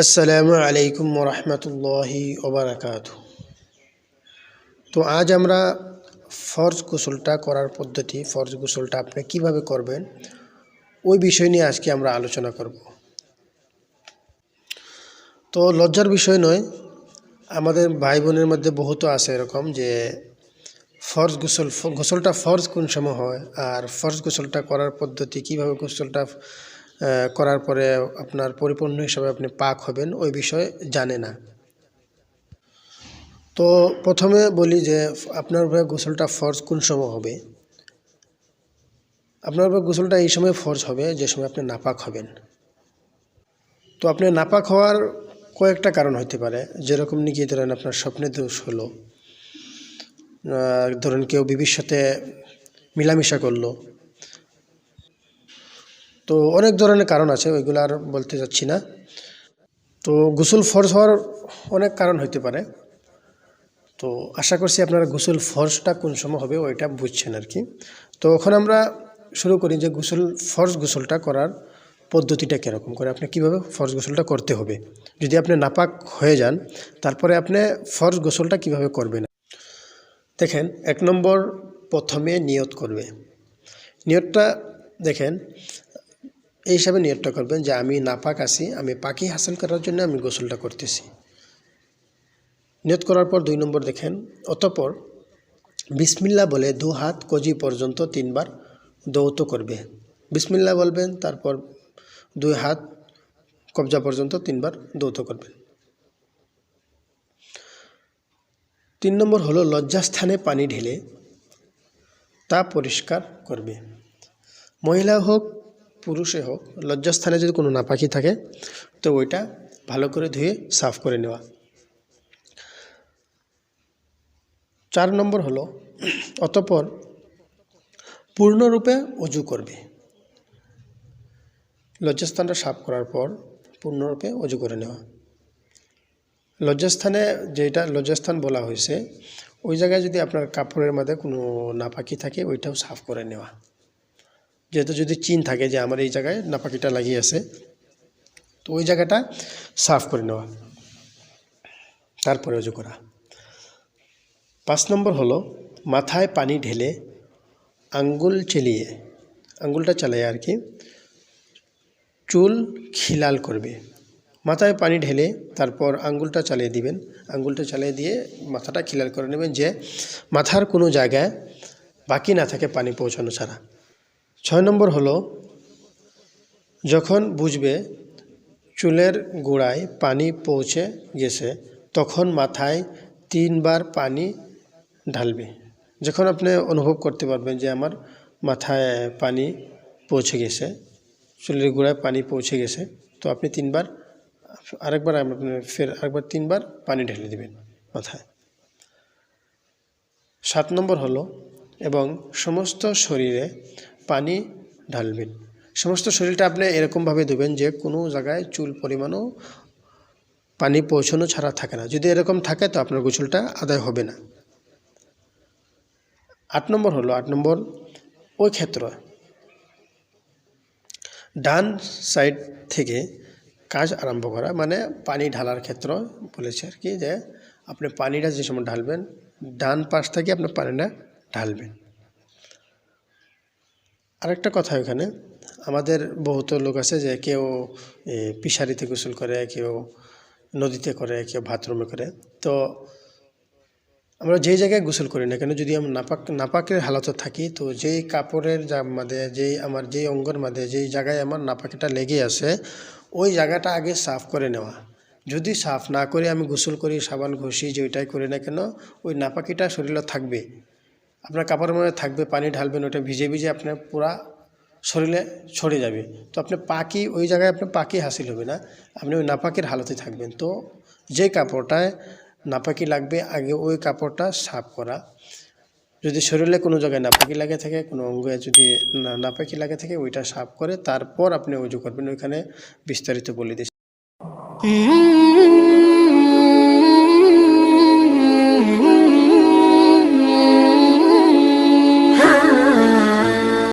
আসসালামু আলাইকুম ওরহমতুল্লাহি ওবারাকাতু। তো আজ আমরা ফরজ গোসলটা করার পদ্ধতি, ফরজ গোসলটা আপনি কিভাবে করবেন ওই বিষয় নিয়ে আজকে আমরা আলোচনা করব। তো লজ্জার বিষয় নয়, আমাদের ভাই বোনের মধ্যে বহুত আছে এরকম যে ফরজ গোসলটা ফরজ কোন সময় হয় আর ফরজ গোসলটা করার পদ্ধতি কিভাবে, গোসলটা করার পরে আপনার পরিপূর্ণ হিসাবে আপনি পাক হবেন ওই বিষয়ে জানে না। তো প্রথমে বলি যে আপনার উপরে গোসলটা ফরজ কোন সময় হবে। আপনার উপরে গোসলটা এই সময় ফরজ হবে যে সময় আপনি নাপাক হবেন। তো আপনি নাপাক হওয়ার কয়েকটা কারণ হতে পারে, যেরকম নাকি ধরেন আপনার স্বপ্নে দোষ হলো, ধরেন কেউ বিবির সাথে মিলামিশা করলো, তো অনেক ধরনের কারণ আছে, ওইগুলো আর বলতে যাচ্ছি না। তো গোসল ফরজ হওয়ার অনেক কারণ হতে পারে। তো আশা করছি আপনারা গোসল ফরজটা কোন সময় হবে ওইটা বুঝছেন আর কি। তো এখন আমরা শুরু করি যে ফরজ গোসলটা করার পদ্ধতিটা কীরকম করে, আপনি কীভাবে ফরজ গোসলটা করতে হবে। যদি আপনি নাপাক হয়ে যান তারপরে আপনি ফরজ গোসলটা কিভাবে করবেন। দেখেন, 1 নম্বর প্রথমে নিয়ত করবে। নিয়তটা দেখেন, এই হিসাবে নিয়তটা করবেন যে আমি নাপাক আছি, আমি পাকি হাসিল করার জন্য আমি গোসলটা করতেছি। নিয়ত করার পর 2 নম্বর দেখেন, অতঃপর বিসমিল্লাহ বলে 2 হাত কজি পর্যন্ত 3 বার দৌত করবে। বিসমিল্লাহ বলবেন, তারপর 2 হাত কবজা পর্যন্ত 3 বার দৌত করবেন। 3 নম্বর হলো লজ্জাস্থানে পানি ঢেলে তা পরিষ্কার করবে। মহিলা হোক পুরুষে হোক, লজ্জাস্থানে যদি কোনো নাপাকি থাকে তো ওইটা ভালো করে ধুয়ে সাফ করে নেওয়া। 4 নম্বর হলো অতঃপর পূর্ণরূপে অজু করবে। লজ্জাস্থানটা সাফ করার পর পূর্ণরূপে অজু করে নেওয়া। লজ্জাস্থানে যেটা লজ্জাস্থান বলা হয়েছে ওই জায়গায় যদি আপনার কাপড়ের মধ্যে কোনো নাপাকি থাকে ওইটাও সাফ করে নেওয়া। যেহেতু যদি চিন থাকে যে আমার এই জায়গায় নাপাকিটা লাগিয়ে আছে, তো ওই জায়গাটা সাফ করে নেওয়া, তারপরে অজু করা। 5 নম্বর হলো মাথায় পানি ঢেলে আঙ্গুলটা চালিয়ে আর কি চুল খিলাল করবে। মাথায় পানি ঢেলে তারপর আঙ্গুলটা চালিয়ে দিবেন। আঙ্গুলটা চালিয়ে দিয়ে মাথাটা খিলাল করে নেবেন, যে মাথার কোনো জায়গায় বাকি না থাকে পানি পৌঁছানো ছাড়া। 6 নম্বর হলো যখন বুঝবে চুলের গোড়ায় পানি পৌঁছে গেছে তখন মাথায় 3 বার পানি ঢালবে। যখন আপনি অনুভব করতে পারবেন যে আমার মাথায় পানি পৌঁছে গেছে, চুলের গোড়ায় পানি পৌঁছে গেছে, তো আপনি 3 বার আরেকবার 3 বার পানি ঢেলে দেবেন মাথায়। 7 নম্বর হলো এবং সমস্ত শরীরে পানি ঢালবেন। সমস্ত শরীরটা আপনি এরকমভাবে দেবেন যে কোনো জায়গায় চুল পরিমাণও পানি পৌঁছানো ছাড়া থাকে না। যদি এরকম থাকে তো আপনার গোসলটা আদায় হবে না। 8 নম্বর হলো ওই ক্ষেত্র ডান সাইড থেকে কাজ আরম্ভ করা, মানে পানি ঢালার ক্ষেত্র বলেছে আর কি, যে আপনি পানিটা যে সময় ঢালবেন ডান পাশ থেকে আপনি পানিটা ঢালবেন। আরেকটা কথা, এখানে আমাদের বহুত লোক আছে যে কেউ পিশারিতে গোসল করে, কেউ নদীতে করে, কেউ বাথরুমে করে। তো আমরা যেই জায়গায় গোসল করি না কেন, যদি আমরা নাপাকের হালতে থাকি, তো যেই কাপড়ের মাঝে যেই অঙ্গের মাঝে যেই জায়গায় আমার নাপাকিটা লেগে আছে ওই জায়গাটা আগে সাফ করে নেওয়া। যদি সাফ না করে আমি গোসল করি, সাবান ঘষি, যেটাই করি না কেন, ওই নাপাকিটা শরীরে থাকবে, আপনার কাপড়ের মধ্যে থাকবে। পানি ঢালবেন, ওটা ভিজে ভিজে আপনার পুরা শরীরে ছড়ে যাবে। তো আপনি ওই জায়গায় আপনার পাকি হাসিল হবে না, আপনি ওই নাপাকির হালতে থাকবেন। তো যে কাপড়টায় নাপাকি লাগবে আগে ওই কাপড়টা সাফ করা। যদি শরীরে কোনো জায়গায় নাপাকি লাগে থাকে, কোনো অঙ্গে যদি নাপাকি লাগে থাকে, ওইটা সাফ করে তারপর আপনি অজু করবেন। ওইখানে বিস্তারিত বলে দিচ্ছি।